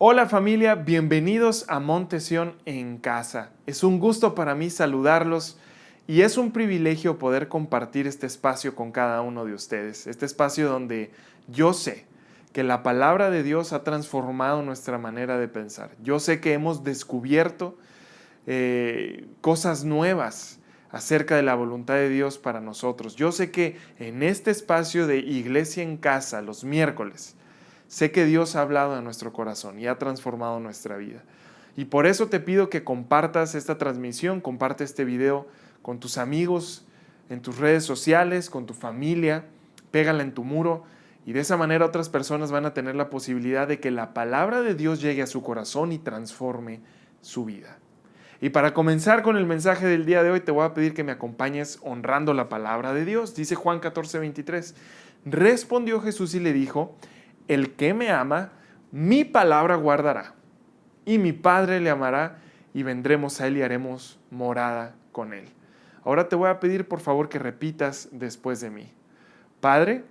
Hola familia, bienvenidos a Monte Sión en casa. Es un gusto para mí saludarlos y es un privilegio poder compartir este espacio con cada uno de ustedes. Este espacio donde yo sé que la palabra de Dios ha transformado nuestra manera de pensar. Yo sé que hemos descubierto cosas nuevas acerca de la voluntad de Dios para nosotros. Yo sé que en este espacio de Iglesia en Casa, los miércoles, sé que Dios ha hablado a nuestro corazón y ha transformado nuestra vida. Y por eso te pido que compartas esta transmisión, comparte este video con tus amigos, en tus redes sociales, con tu familia, pégala en tu muro y de esa manera otras personas van a tener la posibilidad de que la palabra de Dios llegue a su corazón y transforme su vida. Y para comenzar con el mensaje del día de hoy, te voy a pedir que me acompañes honrando la palabra de Dios. Dice Juan 14:23. Respondió Jesús y le dijo: el que me ama, mi palabra guardará, y mi Padre le amará, y vendremos a él y haremos morada con él. Ahora te voy a pedir por favor que repitas después de mí. Padre,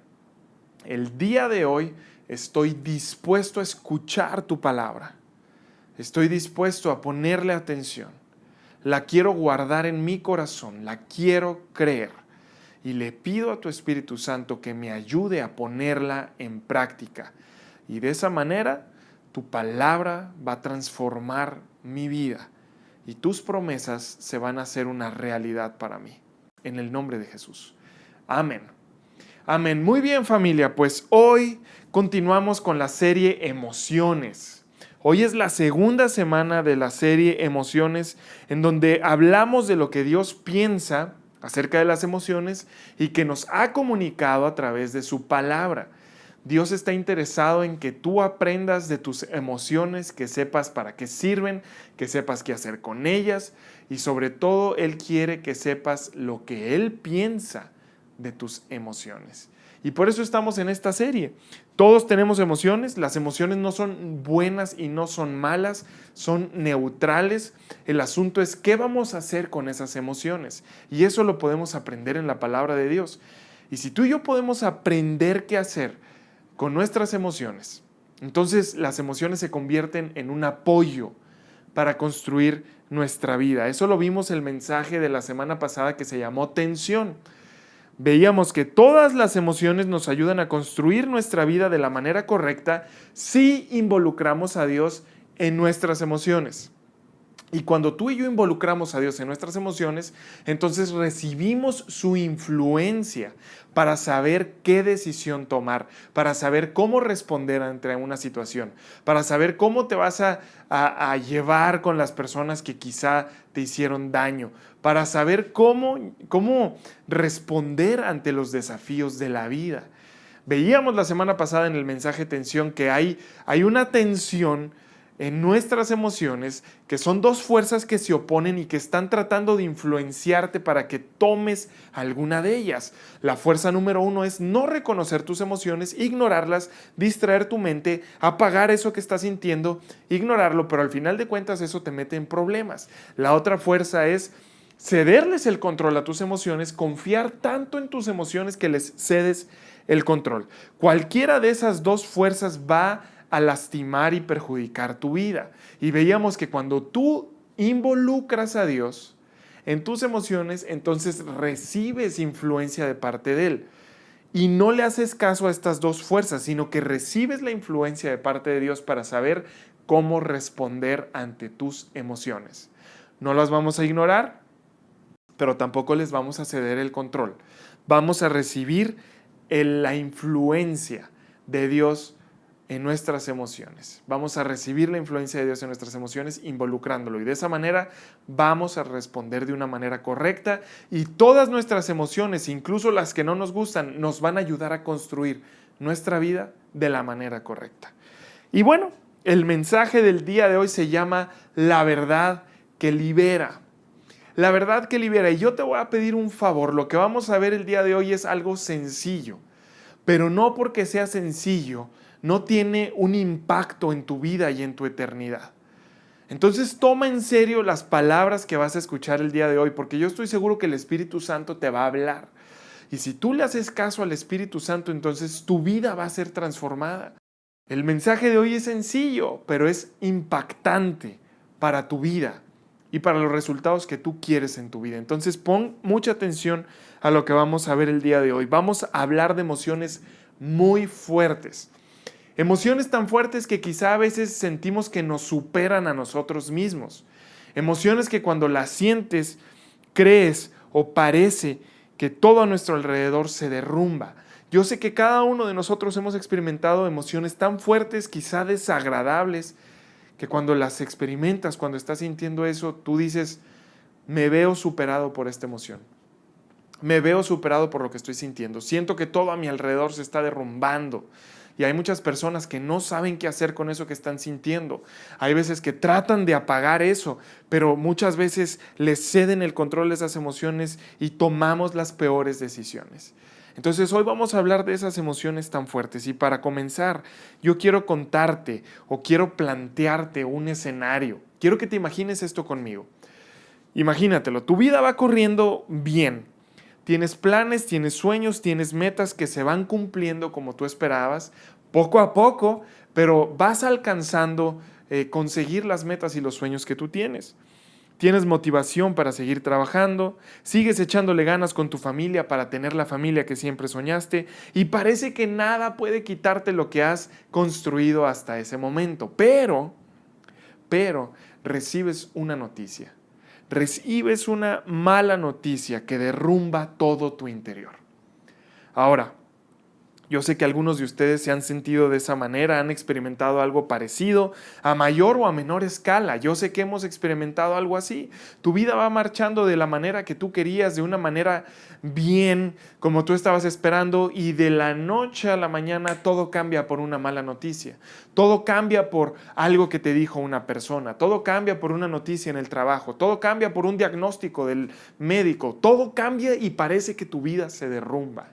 el día de hoy estoy dispuesto a escuchar tu palabra. Estoy dispuesto a ponerle atención. La quiero guardar en mi corazón, la quiero creer. Y le pido a tu Espíritu Santo que me ayude a ponerla en práctica. Y de esa manera, tu palabra va a transformar mi vida. Y tus promesas se van a hacer una realidad para mí. En el nombre de Jesús. Amén. Amén. Muy bien, familia, pues hoy continuamos con la serie Emociones. Hoy es la segunda semana de la serie Emociones, en donde hablamos de lo que Dios piensa acerca de las emociones y que nos ha comunicado a través de su palabra. Dios está interesado en que tú aprendas de tus emociones, que sepas para qué sirven, que sepas qué hacer con ellas y sobre todo Él quiere que sepas lo que Él piensa de tus emociones. Y por eso estamos en esta serie. Todos tenemos emociones, las emociones no son buenas y no son malas, son neutrales. El asunto es qué vamos a hacer con esas emociones. Y eso lo podemos aprender en la palabra de Dios. Y si tú y yo podemos aprender qué hacer con nuestras emociones, entonces las emociones se convierten en un apoyo para construir nuestra vida. Eso lo vimos en el mensaje de la semana pasada que se llamó Tensión. Veíamos que todas las emociones nos ayudan a construir nuestra vida de la manera correcta si involucramos a Dios en nuestras emociones. Y cuando tú y yo involucramos a Dios en nuestras emociones, entonces recibimos su influencia para saber qué decisión tomar, para saber cómo responder ante una situación, para saber cómo te vas a llevar con las personas que quizá te hicieron daño, para saber cómo responder ante los desafíos de la vida. Veíamos la semana pasada en el mensaje tensión que hay una tensión en nuestras emociones, que son dos fuerzas que se oponen y que están tratando de influenciarte para que tomes alguna de ellas. La fuerza número uno es no reconocer tus emociones, ignorarlas, distraer tu mente, apagar eso que estás sintiendo, ignorarlo, pero al final de cuentas eso te mete en problemas. La otra fuerza es cederles el control a tus emociones, confiar tanto en tus emociones que les cedes el control. Cualquiera de esas dos fuerzas va a lastimar y perjudicar tu vida. Y veíamos que cuando tú involucras a Dios en tus emociones, entonces recibes influencia de parte de Él. Y no le haces caso a estas dos fuerzas, sino que recibes la influencia de parte de Dios para saber cómo responder ante tus emociones. No las vamos a ignorar, pero tampoco les vamos a ceder el control. Vamos a recibir la influencia de Dios en nuestras emociones. Vamos a recibir la influencia de Dios en nuestras emociones involucrándolo y de esa manera vamos a responder de una manera correcta y todas nuestras emociones, incluso las que no nos gustan, nos van a ayudar a construir nuestra vida de la manera correcta. Y bueno, el mensaje del día de hoy se llama La verdad que libera. La verdad que libera. Y yo te voy a pedir un favor. Lo que vamos a ver el día de hoy es algo sencillo, pero no porque sea sencillo no tiene un impacto en tu vida y en tu eternidad. Entonces toma en serio las palabras que vas a escuchar el día de hoy, porque yo estoy seguro que el Espíritu Santo te va a hablar. Y si tú le haces caso al Espíritu Santo, entonces tu vida va a ser transformada. El mensaje de hoy es sencillo, pero es impactante para tu vida y para los resultados que tú quieres en tu vida. Entonces pon mucha atención a lo que vamos a ver el día de hoy. Vamos a hablar de emociones muy fuertes. Emociones tan fuertes que quizá a veces sentimos que nos superan a nosotros mismos. Emociones que cuando las sientes, crees o parece que todo a nuestro alrededor se derrumba. Yo sé que cada uno de nosotros hemos experimentado emociones tan fuertes, quizá desagradables, que cuando las experimentas, cuando estás sintiendo eso, tú dices, me veo superado por esta emoción. Me veo superado por lo que estoy sintiendo. Siento que todo a mi alrededor se está derrumbando. Y hay muchas personas que no saben qué hacer con eso que están sintiendo. Hay veces que tratan de apagar eso, pero muchas veces les ceden el control de esas emociones y tomamos las peores decisiones. Entonces hoy vamos a hablar de esas emociones tan fuertes y para comenzar yo quiero contarte o quiero plantearte un escenario. Quiero que te imagines esto conmigo. Imagínatelo, tu vida va corriendo bien. Tienes planes, tienes sueños, tienes metas que se van cumpliendo como tú esperabas, poco a poco, pero vas alcanzando conseguir las metas y los sueños que tú tienes. Tienes motivación para seguir trabajando, sigues echándole ganas con tu familia para tener la familia que siempre soñaste y parece que nada puede quitarte lo que has construido hasta ese momento. Pero recibes una noticia. Recibes una mala noticia que derrumba todo tu interior. Ahora, yo sé que algunos de ustedes se han sentido de esa manera, han experimentado algo parecido, a mayor o a menor escala. Yo sé que hemos experimentado algo así. Tu vida va marchando de la manera que tú querías, de una manera bien, como tú estabas esperando, y de la noche a la mañana todo cambia por una mala noticia. Todo cambia por algo que te dijo una persona. Todo cambia por una noticia en el trabajo. Todo cambia por un diagnóstico del médico. Todo cambia y parece que tu vida se derrumba.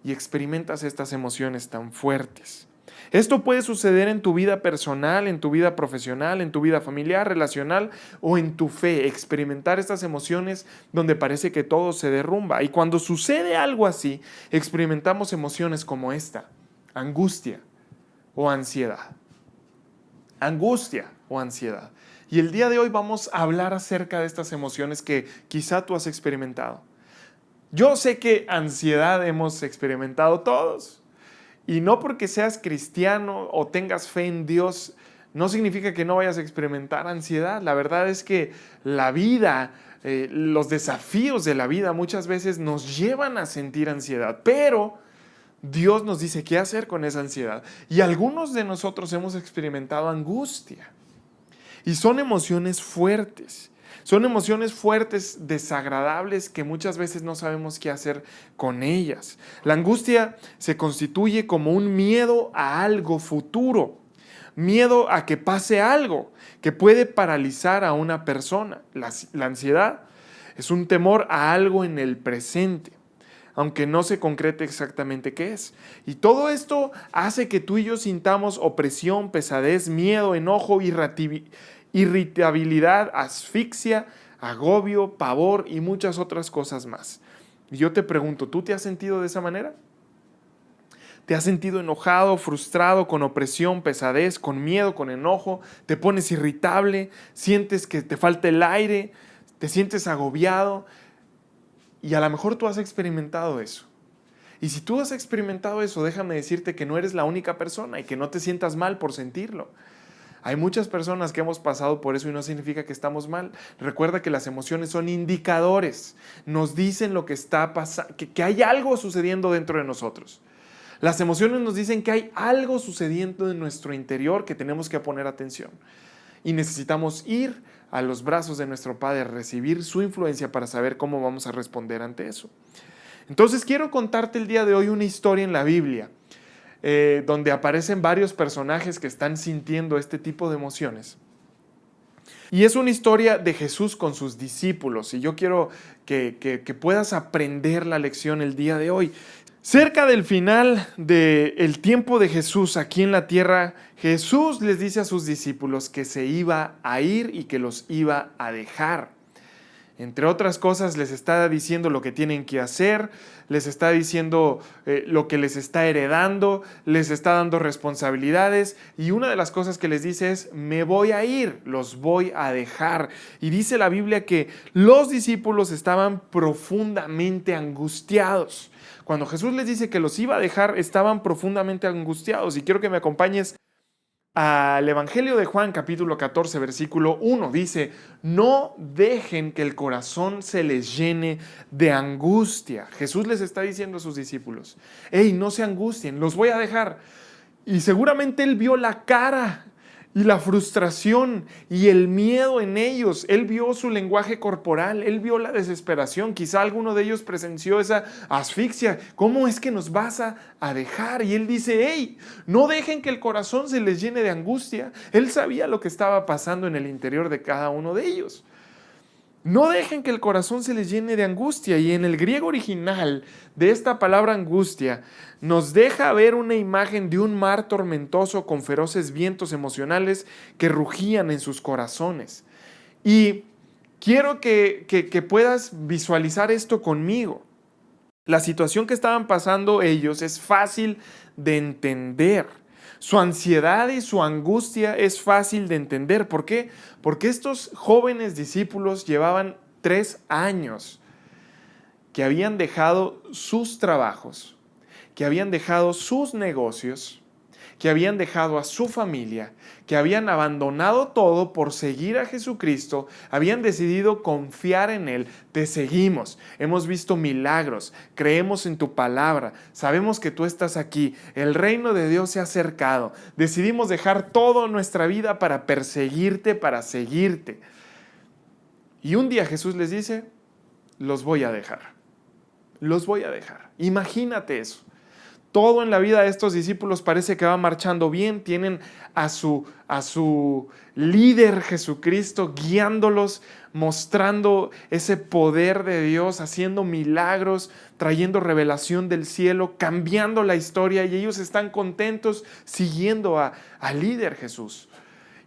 Y experimentas estas emociones tan fuertes. Esto puede suceder en tu vida personal, en tu vida profesional, en tu vida familiar, relacional o en tu fe. Experimentar estas emociones donde parece que todo se derrumba. Y cuando sucede algo así, experimentamos emociones como esta: angustia o ansiedad. Angustia o ansiedad. Y el día de hoy vamos a hablar acerca de estas emociones que quizá tú has experimentado. Yo sé que ansiedad hemos experimentado todos. Y no porque seas cristiano o tengas fe en Dios, no significa que no vayas a experimentar ansiedad. La verdad es que la vida, los desafíos de la vida muchas veces nos llevan a sentir ansiedad. Pero Dios nos dice qué hacer con esa ansiedad. Y algunos de nosotros hemos experimentado angustia. Y son emociones fuertes. Son emociones fuertes, desagradables, que muchas veces no sabemos qué hacer con ellas. La angustia se constituye como un miedo a algo futuro, miedo a que pase algo que puede paralizar a una persona. La ansiedad es un temor a algo en el presente, aunque no se concrete exactamente qué es. Y todo esto hace que tú y yo sintamos opresión, pesadez, miedo, enojo, irritabilidad, asfixia, agobio, pavor y muchas otras cosas más. Y yo te pregunto, ¿tú te has sentido de esa manera? ¿Te has sentido enojado, frustrado, con opresión, pesadez, con miedo, con enojo? ¿Te pones irritable? ¿Sientes que te falta el aire? ¿Te sientes agobiado? Y a lo mejor tú has experimentado eso. Y si tú has experimentado eso, déjame decirte que no eres la única persona y que no te sientas mal por sentirlo. Hay muchas personas que hemos pasado por eso y no significa que estamos mal. Recuerda que las emociones son indicadores. Nos dicen lo que está pasando, que hay algo sucediendo dentro de nosotros. Las emociones nos dicen que hay algo sucediendo en nuestro interior que tenemos que poner atención. Y necesitamos ir a los brazos de nuestro Padre, recibir su influencia para saber cómo vamos a responder ante eso. Entonces quiero contarte el día de hoy una historia en la Biblia, donde aparecen varios personajes que están sintiendo este tipo de emociones. Y es una historia de Jesús con sus discípulos, y yo quiero que puedas aprender la lección el día de hoy. Cerca del final del tiempo de Jesús aquí en la tierra, Jesús les dice a sus discípulos que se iba a ir y que los iba a dejar. Entre otras cosas, les está diciendo lo que tienen que hacer, les está diciendo lo que les está heredando, les está dando responsabilidades, y una de las cosas que les dice es: me voy a ir, los voy a dejar. Y dice la Biblia que los discípulos estaban profundamente angustiados. Cuando Jesús les dice que los iba a dejar, estaban profundamente angustiados. Y quiero que me acompañes al Evangelio de Juan, capítulo 14, versículo 1. Dice: no dejen que el corazón se les llene de angustia. Jesús les está diciendo a sus discípulos: hey, no se angustien, los voy a dejar. Y seguramente Él vio la cara y la frustración y el miedo en ellos. Él vio su lenguaje corporal, Él vio la desesperación. Quizá alguno de ellos presenció esa asfixia. ¿Cómo es que nos vas a dejar? Y Él dice: hey, no dejen que el corazón se les llene de angustia. Él sabía lo que estaba pasando en el interior de cada uno de ellos. No dejen que el corazón se les llene de angustia. Y en el griego original de esta palabra angustia nos deja ver una imagen de un mar tormentoso con feroces vientos emocionales que rugían en sus corazones. Y quiero que puedas visualizar esto conmigo. La situación que estaban pasando ellos es fácil de entender. Su ansiedad y su angustia es fácil de entender. ¿Por qué? Porque estos jóvenes discípulos llevaban 3 años que habían dejado sus trabajos, que habían dejado sus negocios, que habían dejado a su familia, que habían abandonado todo por seguir a Jesucristo, habían decidido confiar en Él. Te seguimos, hemos visto milagros, creemos en tu palabra, sabemos que tú estás aquí, el reino de Dios se ha acercado, decidimos dejar toda nuestra vida para perseguirte, para seguirte. Y un día Jesús les dice: los voy a dejar, los voy a dejar. Imagínate eso. Todo en la vida de estos discípulos parece que va marchando bien, tienen a su líder Jesucristo guiándolos, mostrando ese poder de Dios, haciendo milagros, trayendo revelación del cielo, cambiando la historia, y ellos están contentos siguiendo al líder Jesús.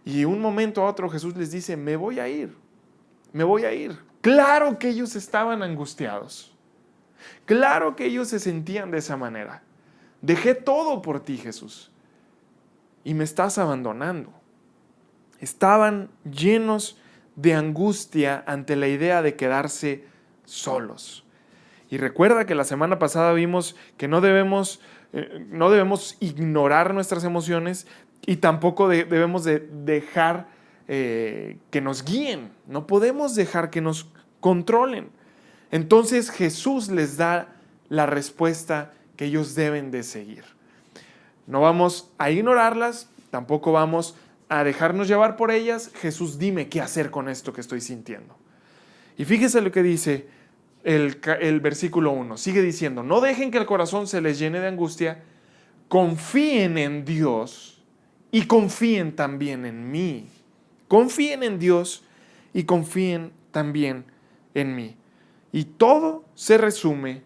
Y un momento a otro Jesús les dice: me voy a ir, me voy a ir. Claro que ellos estaban angustiados, claro que ellos se sentían de esa manera. Dejé todo por ti, Jesús, y me estás abandonando. Estaban llenos de angustia ante la idea de quedarse solos. Y recuerda que la semana pasada vimos que no debemos ignorar nuestras emociones, y tampoco debemos de dejar que nos guíen. No podemos dejar que nos controlen. Entonces Jesús les da la respuesta que ellos deben de seguir. No vamos a ignorarlas, tampoco vamos a dejarnos llevar por ellas. Jesús, dime qué hacer con esto que estoy sintiendo. Y fíjese lo que dice el versículo 1. Sigue diciendo: no dejen que el corazón se les llene de angustia, confíen en Dios y confíen también en mí. Confíen en Dios y confíen también en mí. Y todo se resume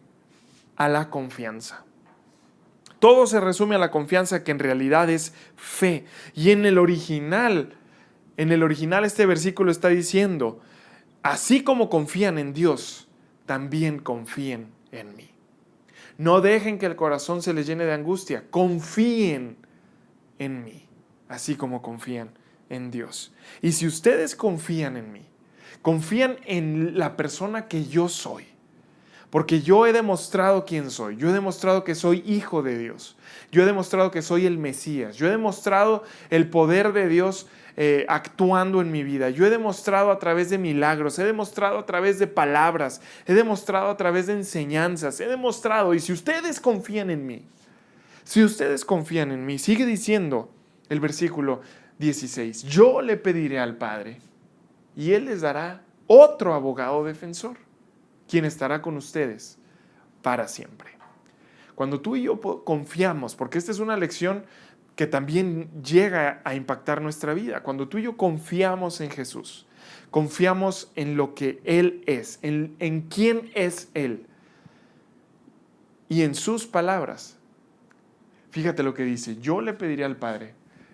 a la confianza. Todo se resume a la confianza, que en realidad es fe. Y en el original este versículo está diciendo: así como confían en Dios, también confíen en mí. No dejen que el corazón se les llene de angustia. Confíen en mí, así como confían en Dios. Y si ustedes confían en mí, confían en la persona que yo soy, porque yo he demostrado quién soy. Yo he demostrado que soy hijo de Dios. Yo he demostrado que soy el Mesías. Yo he demostrado el poder de Dios actuando en mi vida. Yo he demostrado a través de milagros. He demostrado a través de palabras. He demostrado a través de enseñanzas. He demostrado. Y si ustedes confían en mí, sigue diciendo el versículo 16: yo le pediré al Padre y Él les dará otro abogado defensor, quien estará con ustedes para siempre. Cuando tú y yo confiamos, porque esta es una lección que también llega a impactar nuestra vida, cuando tú y yo confiamos en Jesús, confiamos en lo que Él es, en quién es Él y en sus palabras. Fíjate lo que dice: yo le pediré al Padre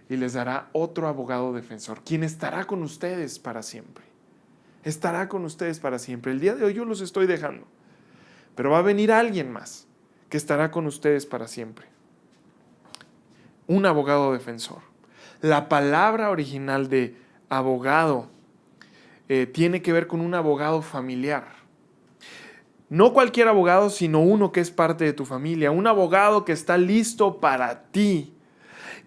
y les dará otro abogado defensor, quien estará con ustedes para siempre. estará con ustedes para siempre. El día de hoy yo los estoy dejando, pero va a venir alguien más que estará con ustedes para siempre. Un abogado defensor. La palabra original de abogado tiene que ver con un abogado familiar. No cualquier abogado, sino uno que es parte de tu familia. Un abogado que está listo para ti,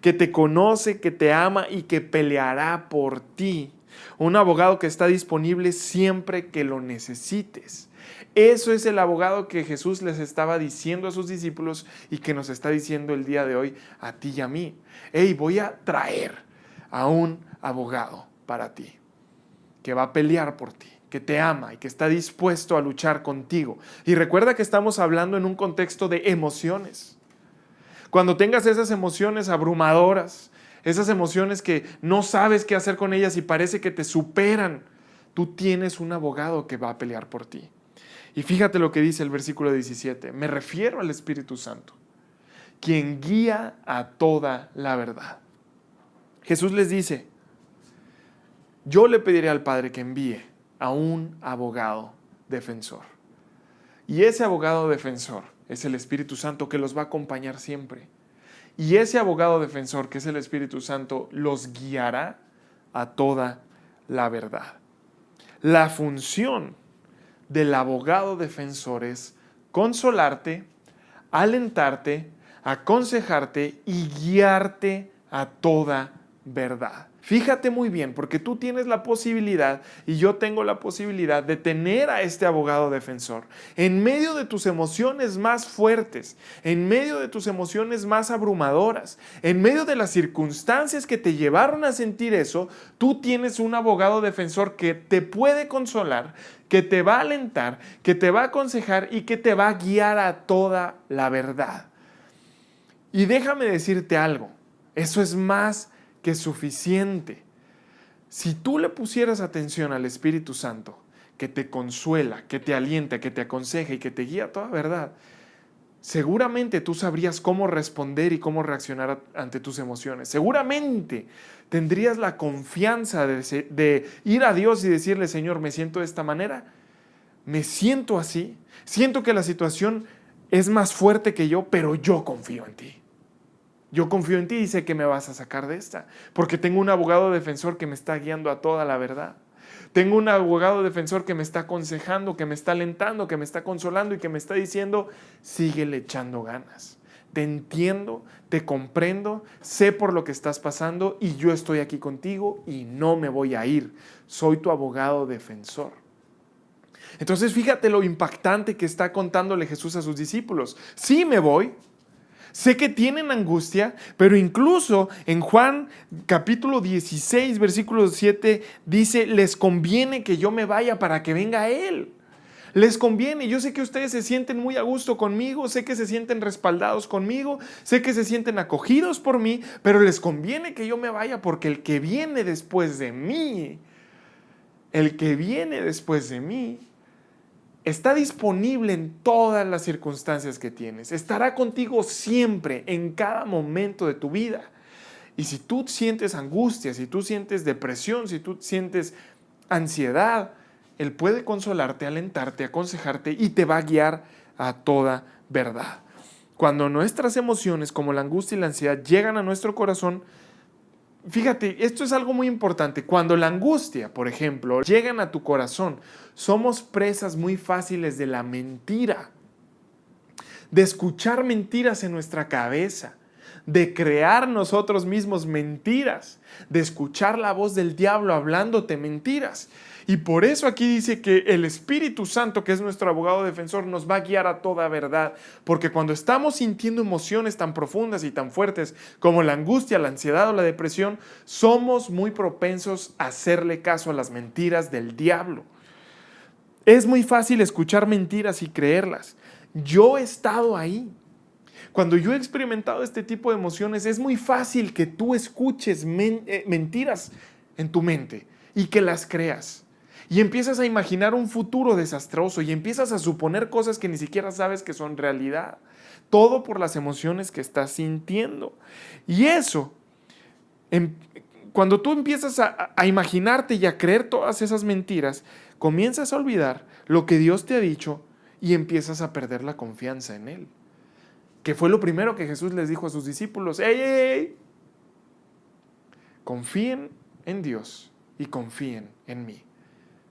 que te conoce, que te ama y que peleará por ti. Un abogado que está disponible siempre que lo necesites. Eso es el abogado que Jesús les estaba diciendo a sus discípulos y que nos está diciendo el día de hoy a ti y a mí. Hey, voy a traer a un abogado para ti, que va a pelear por ti, que te ama y que está dispuesto a luchar contigo. Y recuerda que estamos hablando en un contexto de emociones. Cuando tengas esas emociones abrumadoras, esas emociones que no sabes qué hacer con ellas y parece que te superan, tú tienes un abogado que va a pelear por ti. Y fíjate lo que dice el versículo 17. Me refiero al Espíritu Santo, quien guía a toda la verdad. Jesús les dice, yo le pediré al Padre que envíe a un abogado defensor. Y ese abogado defensor es el Espíritu Santo que los va a acompañar siempre. Y ese abogado defensor, que es el Espíritu Santo, los guiará a toda la verdad. La función del abogado defensor es consolarte, alentarte, aconsejarte y guiarte a toda verdad. Fíjate muy bien, porque tú tienes la posibilidad y yo tengo la posibilidad de tener a este abogado defensor en medio de tus emociones más fuertes, en medio de tus emociones más abrumadoras, en medio de las circunstancias que te llevaron a sentir eso. Tú tienes un abogado defensor que te puede consolar, que te va a alentar, que te va a aconsejar y que te va a guiar a toda la verdad. Y déjame decirte algo, eso es más que suficiente. Si tú le pusieras atención al Espíritu Santo, que te consuela, que te alienta, que te aconseja y que te guía a toda verdad, seguramente tú sabrías cómo responder y cómo reaccionar ante tus emociones. Seguramente tendrías la confianza de ir a Dios y decirle, Señor, me siento de esta manera, me siento así, siento que la situación es más fuerte que yo, pero yo confío en ti. Yo confío en ti y sé que me vas a sacar de esta, porque tengo un abogado defensor que me está guiando a toda la verdad. Tengo un abogado defensor que me está aconsejando, que me está alentando, que me está consolando y que me está diciendo, síguele echando ganas. Te entiendo, te comprendo, sé por lo que estás pasando y yo estoy aquí contigo y no me voy a ir. Soy tu abogado defensor. Entonces fíjate lo impactante que está contándole Jesús a sus discípulos. Sí me voy. Sé que tienen angustia, pero incluso en Juan capítulo 16, versículo 7, dice, les conviene que yo me vaya para que venga Él. Les conviene. Yo sé que ustedes se sienten muy a gusto conmigo, sé que se sienten respaldados conmigo, sé que se sienten acogidos por mí, pero les conviene que yo me vaya porque el que viene después de mí, está disponible en todas las circunstancias que tienes. Estará contigo siempre, en cada momento de tu vida. Y si tú sientes angustia, si tú sientes depresión, si tú sientes ansiedad, Él puede consolarte, alentarte, aconsejarte y te va a guiar a toda verdad. Cuando nuestras emociones, como la angustia y la ansiedad, llegan a nuestro corazón, fíjate, esto es algo muy importante. Cuando la angustia, por ejemplo, llegan a tu corazón, somos presas muy fáciles de la mentira, de escuchar mentiras en nuestra cabeza, de crear nosotros mismos mentiras, de escuchar la voz del diablo hablándote mentiras. Y por eso aquí dice que el Espíritu Santo, que es nuestro abogado defensor, nos va a guiar a toda verdad. Porque cuando estamos sintiendo emociones tan profundas y tan fuertes como la angustia, la ansiedad o la depresión, somos muy propensos a hacerle caso a las mentiras del diablo. Es muy fácil escuchar mentiras y creerlas. Yo he estado ahí. Cuando yo he experimentado este tipo de emociones, es muy fácil que tú escuches mentiras en tu mente y que las creas. Y empiezas a imaginar un futuro desastroso y empiezas a suponer cosas que ni siquiera sabes que son realidad. Todo por las emociones que estás sintiendo. Y eso, cuando tú empiezas a imaginarte y a creer todas esas mentiras, comienzas a olvidar lo que Dios te ha dicho y empiezas a perder la confianza en Él. Que fue lo primero que Jesús les dijo a sus discípulos. ¡Ey, ey, ey! Confíen en Dios y confíen en mí.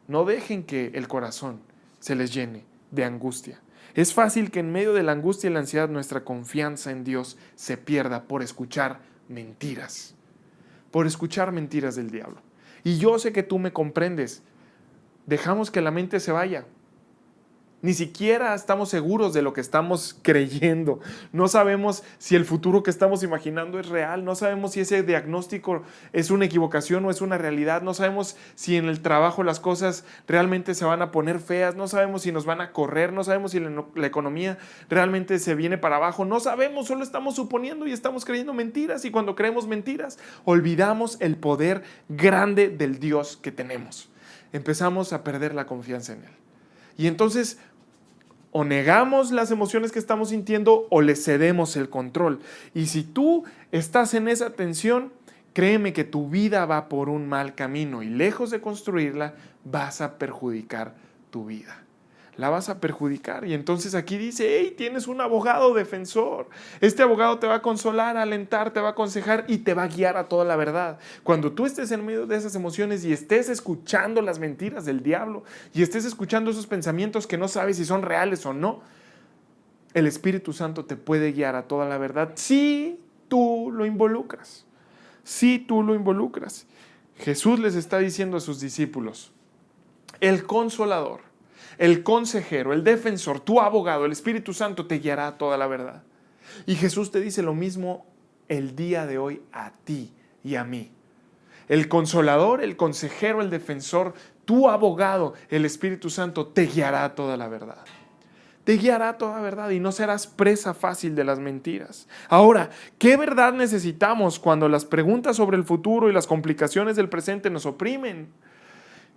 No dejen que el corazón se les llene de angustia. Es fácil que en medio de la angustia y la ansiedad nuestra confianza en Dios se pierda por escuchar mentiras. Por escuchar mentiras del diablo. Y yo sé que tú me comprendes. Dejamos que la mente se vaya. Ni siquiera estamos seguros de lo que estamos creyendo. No sabemos si el futuro que estamos imaginando es real. No sabemos si ese diagnóstico es una equivocación o es una realidad. No sabemos si en el trabajo las cosas realmente se van a poner feas. No sabemos si nos van a correr. No sabemos si la economía realmente se viene para abajo. No sabemos, solo estamos suponiendo y estamos creyendo mentiras. Y cuando creemos mentiras, olvidamos el poder grande del Dios que tenemos. Empezamos a perder la confianza en Él. Y entonces o negamos las emociones que estamos sintiendo o le cedemos el control. Y si tú estás en esa tensión, créeme que tu vida va por un mal camino y lejos de construirla, vas a perjudicar tu vida. La vas a perjudicar. Y entonces aquí dice, hey, tienes un abogado defensor. Este abogado te va a consolar, alentar, te va a aconsejar y te va a guiar a toda la verdad. Cuando tú estés en medio de esas emociones y estés escuchando las mentiras del diablo y estés escuchando esos pensamientos que no sabes si son reales o no, el Espíritu Santo te puede guiar a toda la verdad si tú lo involucras. Si tú lo involucras. Jesús les está diciendo a sus discípulos, el Consolador, el consejero, el defensor, tu abogado, el Espíritu Santo te guiará a toda la verdad. Y Jesús te dice lo mismo el día de hoy a ti y a mí. El consolador, el consejero, el defensor, tu abogado, el Espíritu Santo te guiará a toda la verdad. Te guiará a toda verdad y no serás presa fácil de las mentiras. Ahora, ¿qué verdad necesitamos cuando las preguntas sobre el futuro y las complicaciones del presente nos oprimen?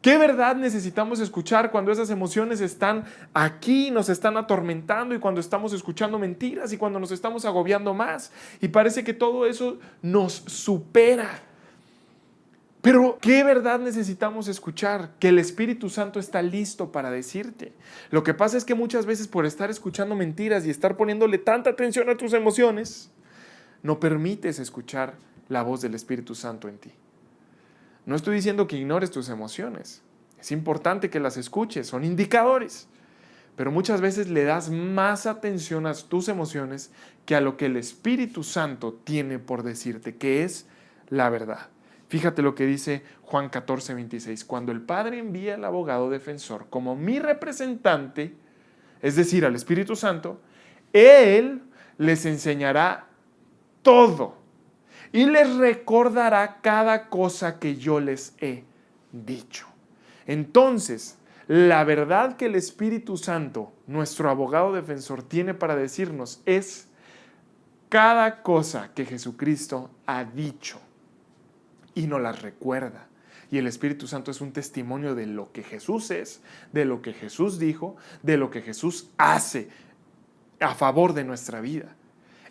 ¿Qué verdad necesitamos escuchar cuando esas emociones están aquí, nos están atormentando y cuando estamos escuchando mentiras y cuando nos estamos agobiando más? Y parece que todo eso nos supera. Pero ¿qué verdad necesitamos escuchar? Que el Espíritu Santo está listo para decirte. Lo que pasa es que muchas veces por estar escuchando mentiras y estar poniéndole tanta atención a tus emociones, no permites escuchar la voz del Espíritu Santo en ti. No estoy diciendo que ignores tus emociones. Es importante que las escuches, son indicadores. Pero muchas veces le das más atención a tus emociones que a lo que el Espíritu Santo tiene por decirte, que es la verdad. Fíjate lo que dice Juan 14:26. Cuando el Padre envía al abogado defensor como mi representante, es decir, al Espíritu Santo, Él les enseñará todo y les recordará cada cosa que yo les he dicho. Entonces, la verdad que el Espíritu Santo, nuestro abogado defensor, tiene para decirnos es cada cosa que Jesucristo ha dicho y nos las recuerda. Y el Espíritu Santo es un testimonio de lo que Jesús es, de lo que Jesús dijo, de lo que Jesús hace a favor de nuestra vida.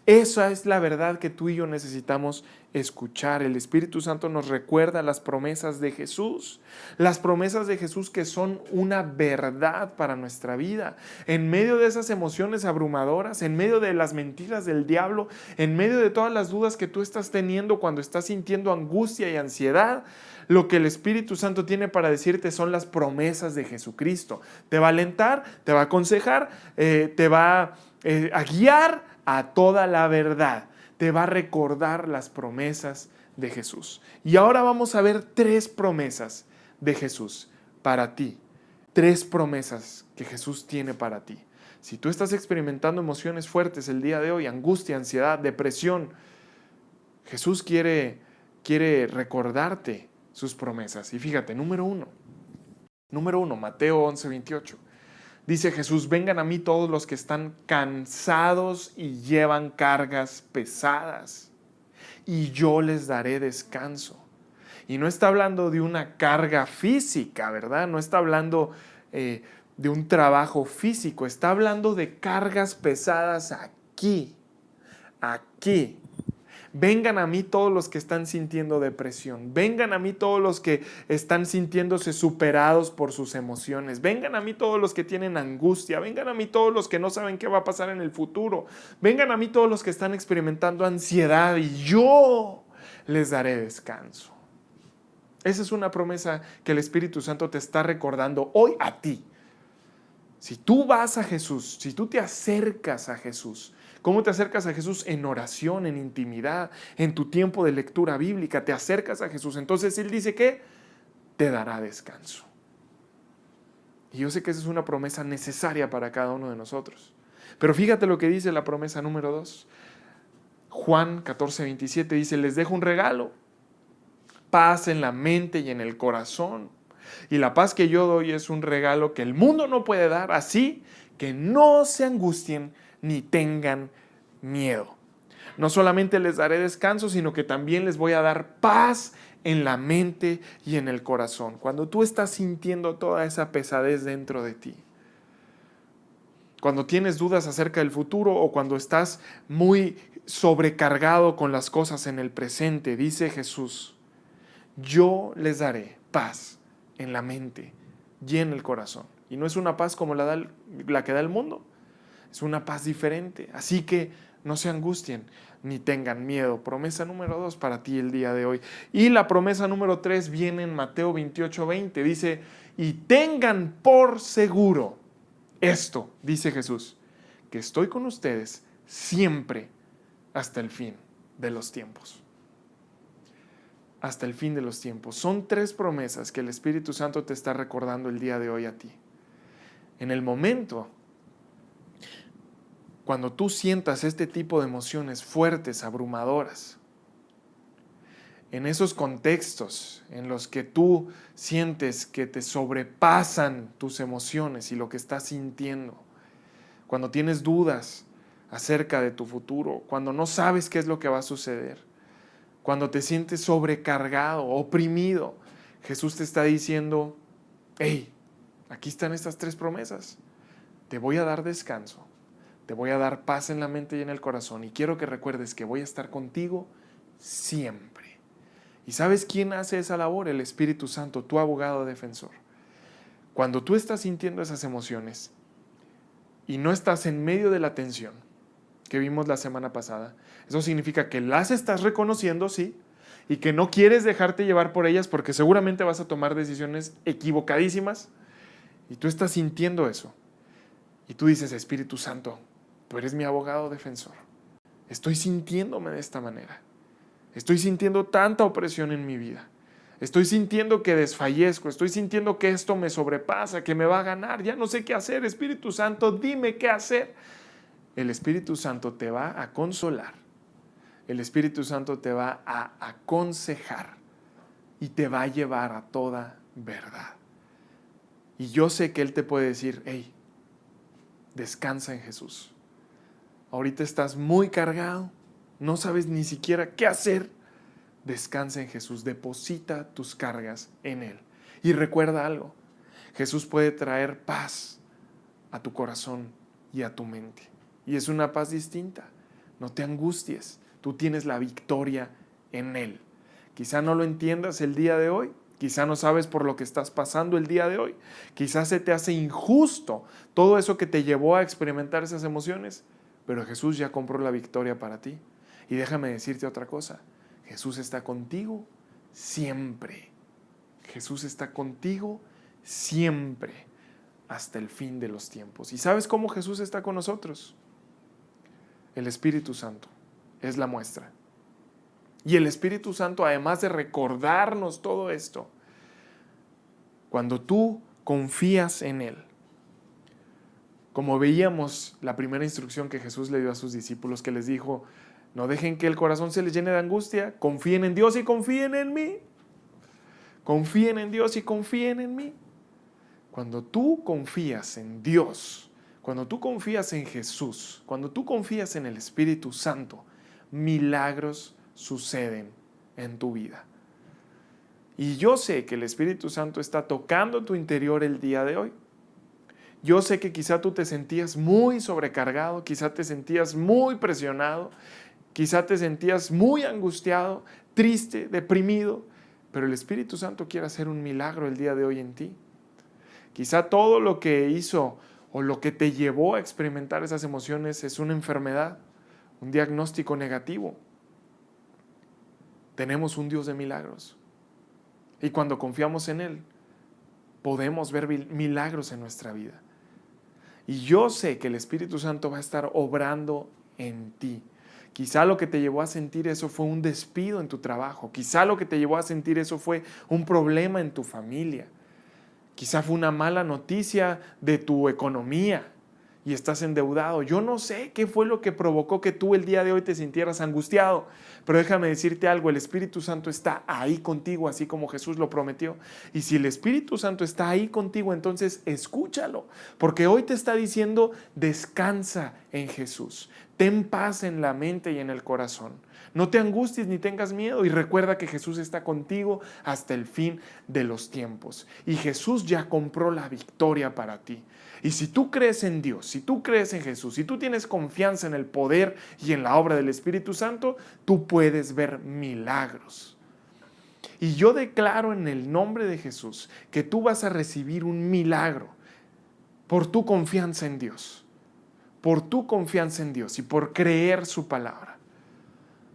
Esa es la verdad que tú y yo necesitamos escuchar. El Espíritu Santo nos recuerda las promesas de Jesús. Las promesas de Jesús que son una verdad para nuestra vida. En medio de esas emociones abrumadoras, en medio de las mentiras del diablo, en medio de todas las dudas que tú estás teniendo cuando estás sintiendo angustia y ansiedad, lo que el Espíritu Santo tiene para decirte son las promesas de Jesucristo. Te va a alentar, te va a aconsejar, te va a guiar a toda la verdad. Te va a recordar las promesas de Jesús. Y ahora vamos a ver 3 promesas de Jesús para ti. 3 promesas que Jesús tiene para ti. Si tú estás experimentando emociones fuertes el día de hoy, angustia, ansiedad, depresión, Jesús quiere recordarte sus promesas. Y fíjate, número uno, Mateo 11:28. Dice Jesús, vengan a mí todos los que están cansados y llevan cargas pesadas, y yo les daré descanso. Y no está hablando de una carga física, ¿verdad? No está hablando de un trabajo físico, está hablando de cargas pesadas aquí. Vengan a mí todos los que están sintiendo depresión. Vengan a mí todos los que están sintiéndose superados por sus emociones. Vengan a mí todos los que tienen angustia. Vengan a mí todos los que no saben qué va a pasar en el futuro. Vengan a mí todos los que están experimentando ansiedad y yo les daré descanso. Esa es una promesa que el Espíritu Santo te está recordando hoy a ti. Si tú vas a Jesús, si tú te acercas a Jesús, ¿cómo te acercas a Jesús? En oración, en intimidad, en tu tiempo de lectura bíblica, te acercas a Jesús. Entonces Él dice que te dará descanso. Y yo sé que esa es una promesa necesaria para cada uno de nosotros. Pero fíjate lo que dice la promesa número 2. Juan 14:27 dice, les dejo un regalo, paz en la mente y en el corazón. Y la paz que yo doy es un regalo que el mundo no puede dar, así que no se angustien ni tengan miedo. No solamente les daré descanso, sino que también les voy a dar paz en la mente y en el corazón. Cuando tú estás sintiendo toda esa pesadez dentro de ti, cuando tienes dudas acerca del futuro o cuando estás muy sobrecargado con las cosas en el presente, dice Jesús, yo les daré paz en la mente y en el corazón. Y no es una paz como la que da el mundo, es una paz diferente. Así que no se angustien ni tengan miedo. Promesa número 2 para ti el día de hoy. Y la promesa número 3 viene en Mateo 28:20. Dice, y tengan por seguro esto, dice Jesús, que estoy con ustedes siempre hasta el fin de los tiempos. Hasta el fin de los tiempos. Son 3 promesas que el Espíritu Santo te está recordando el día de hoy a ti. En el momento, cuando tú sientas este tipo de emociones fuertes, abrumadoras, en esos contextos en los que tú sientes que te sobrepasan tus emociones y lo que estás sintiendo, cuando tienes dudas acerca de tu futuro, cuando no sabes qué es lo que va a suceder, cuando te sientes sobrecargado, oprimido, Jesús te está diciendo, hey, aquí están estas 3 promesas. Te voy a dar descanso, te voy a dar paz en la mente y en el corazón y quiero que recuerdes que voy a estar contigo siempre. ¿Y sabes quién hace esa labor? El Espíritu Santo, tu abogado defensor. Cuando tú estás sintiendo esas emociones y no estás en medio de la tensión que vimos la semana pasada, eso significa que las estás reconociendo, sí, y que no quieres dejarte llevar por ellas porque seguramente vas a tomar decisiones equivocadísimas y tú estás sintiendo eso. Y tú dices, Espíritu Santo, tú eres mi abogado defensor. Estoy sintiéndome de esta manera. Estoy sintiendo tanta opresión en mi vida. Estoy sintiendo que desfallezco. Estoy sintiendo que esto me sobrepasa, que me va a ganar. Ya no sé qué hacer. Espíritu Santo, dime qué hacer. El Espíritu Santo te va a consolar. El Espíritu Santo te va a aconsejar y te va a llevar a toda verdad. Y yo sé que Él te puede decir, hey, descansa en Jesús. Ahorita estás muy cargado, no sabes ni siquiera qué hacer. Descansa en Jesús, deposita tus cargas en Él. Y recuerda algo, Jesús puede traer paz a tu corazón y a tu mente. Y es una paz distinta. No te angusties, tú tienes la victoria en Él. Quizá no lo entiendas el día de hoy, quizá no sabes por lo que estás pasando el día de hoy, quizás se te hace injusto todo eso que te llevó a experimentar esas emociones, pero Jesús ya compró la victoria para ti. Y déjame decirte otra cosa, Jesús está contigo siempre. Jesús está contigo siempre hasta el fin de los tiempos. ¿Y sabes cómo Jesús está con nosotros? El Espíritu Santo es la muestra. Y el Espíritu Santo, además de recordarnos todo esto, cuando tú confías en Él, como veíamos la primera instrucción que Jesús le dio a sus discípulos, que les dijo, no dejen que el corazón se les llene de angustia, confíen en Dios y confíen en mí. Confíen en Dios y confíen en mí. Cuando tú confías en Dios, cuando tú confías en Jesús, cuando tú confías en el Espíritu Santo, milagros suceden en tu vida. Y yo sé que el Espíritu Santo está tocando tu interior el día de hoy. Yo sé que quizá tú te sentías muy sobrecargado, quizá te sentías muy presionado Quizá te sentías muy angustiado, triste, deprimido, pero el Espíritu Santo quiere hacer un milagro el día de hoy en ti. Quizá todo lo que hizo o lo que te llevó a experimentar esas emociones es una enfermedad, un diagnóstico negativo. Tenemos un Dios de milagros. Y cuando confiamos en Él, podemos ver milagros en nuestra vida. Y yo sé que el Espíritu Santo va a estar obrando en ti. Quizá lo que te llevó a sentir eso fue un despido en tu trabajo. Quizá lo que te llevó a sentir eso fue un problema en tu familia. Quizá fue una mala noticia de tu economía y estás endeudado. Yo no sé qué fue lo que provocó que tú el día de hoy te sintieras angustiado, pero déjame decirte algo, el Espíritu Santo está ahí contigo, así como Jesús lo prometió. Y si el Espíritu Santo está ahí contigo, entonces escúchalo, porque hoy te está diciendo, descansa en Jesús. Ten paz en la mente y en el corazón. No te angusties ni tengas miedo y recuerda que Jesús está contigo hasta el fin de los tiempos. Y Jesús ya compró la victoria para ti. Y si tú crees en Dios, si tú crees en Jesús, si tú tienes confianza en el poder y en la obra del Espíritu Santo, tú puedes ver milagros. Y yo declaro en el nombre de Jesús que tú vas a recibir un milagro por tu confianza en Dios. Por tu confianza en Dios y por creer su palabra.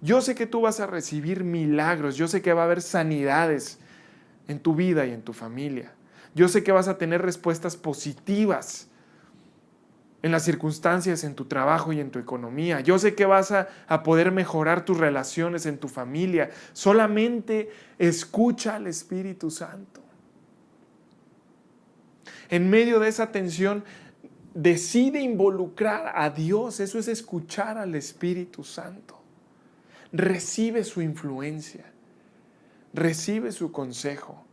Yo sé que tú vas a recibir milagros, yo sé que va a haber sanidades en tu vida y en tu familia. Yo sé que vas a tener respuestas positivas en las circunstancias, en tu trabajo y en tu economía. Yo sé que vas a poder mejorar tus relaciones en tu familia. Solamente escucha al Espíritu Santo. En medio de esa tensión, decide involucrar a Dios. Eso es escuchar al Espíritu Santo. Recibe su influencia, recibe su consejo,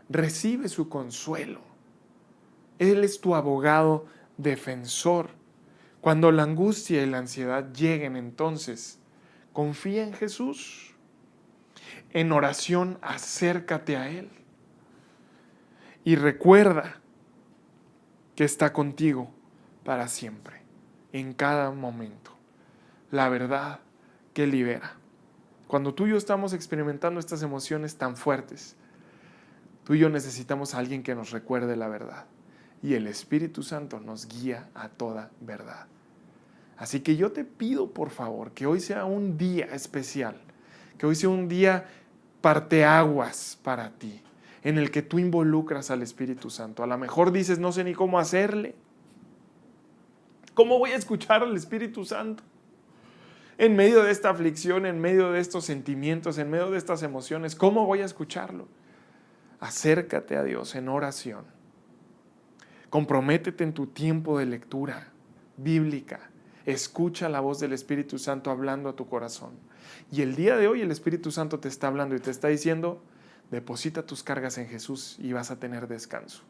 recibe su consuelo. Él es tu abogado defensor. Cuando la angustia y la ansiedad lleguen, entonces, confía en Jesús. En oración, acércate a Él. Y recuerda que está contigo para siempre, en cada momento. La verdad que libera. Cuando tú y yo estamos experimentando estas emociones tan fuertes, tú y yo necesitamos a alguien que nos recuerde la verdad. Y el Espíritu Santo nos guía a toda verdad. Así que yo te pido, por favor, que hoy sea un día especial, que hoy sea un día parteaguas para ti, en el que tú involucras al Espíritu Santo. A lo mejor dices, no sé ni cómo hacerle. ¿Cómo voy a escuchar al Espíritu Santo? En medio de esta aflicción, en medio de estos sentimientos, en medio de estas emociones, ¿cómo voy a escucharlo? Acércate a Dios en oración. Comprométete en tu tiempo de lectura bíblica. Escucha la voz del Espíritu Santo hablando a tu corazón. Y el día de hoy el Espíritu Santo te está hablando y te está diciendo, deposita tus cargas en Jesús y vas a tener descanso.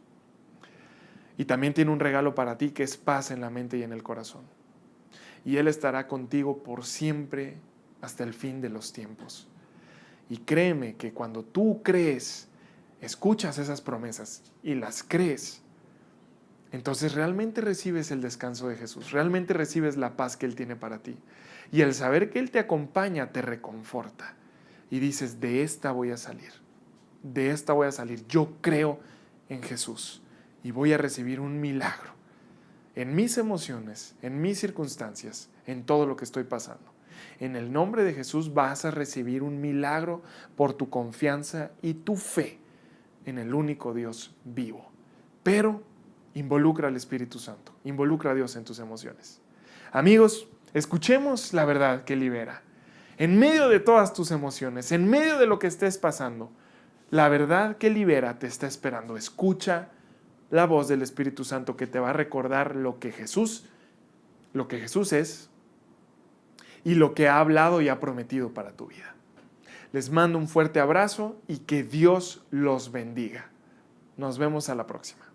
Y también tiene un regalo para ti que es paz en la mente y en el corazón. Y Él estará contigo por siempre hasta el fin de los tiempos. Y créeme que cuando tú crees, escuchas esas promesas y las crees, entonces realmente recibes el descanso de Jesús, realmente recibes la paz que Él tiene para ti. Y el saber que Él te acompaña te reconforta. Y dices, de esta voy a salir, de esta voy a salir. Yo creo en Jesús y voy a recibir un milagro. En mis emociones, en mis circunstancias, en todo lo que estoy pasando. En el nombre de Jesús vas a recibir un milagro por tu confianza y tu fe en el único Dios vivo. Pero involucra al Espíritu Santo, involucra a Dios en tus emociones. Amigos, escuchemos la verdad que libera. En medio de todas tus emociones, en medio de lo que estés pasando, la verdad que libera te está esperando. Escucha la voz del Espíritu Santo que te va a recordar lo que Jesús es y lo que ha hablado y ha prometido para tu vida. Les mando un fuerte abrazo y que Dios los bendiga. Nos vemos a la próxima.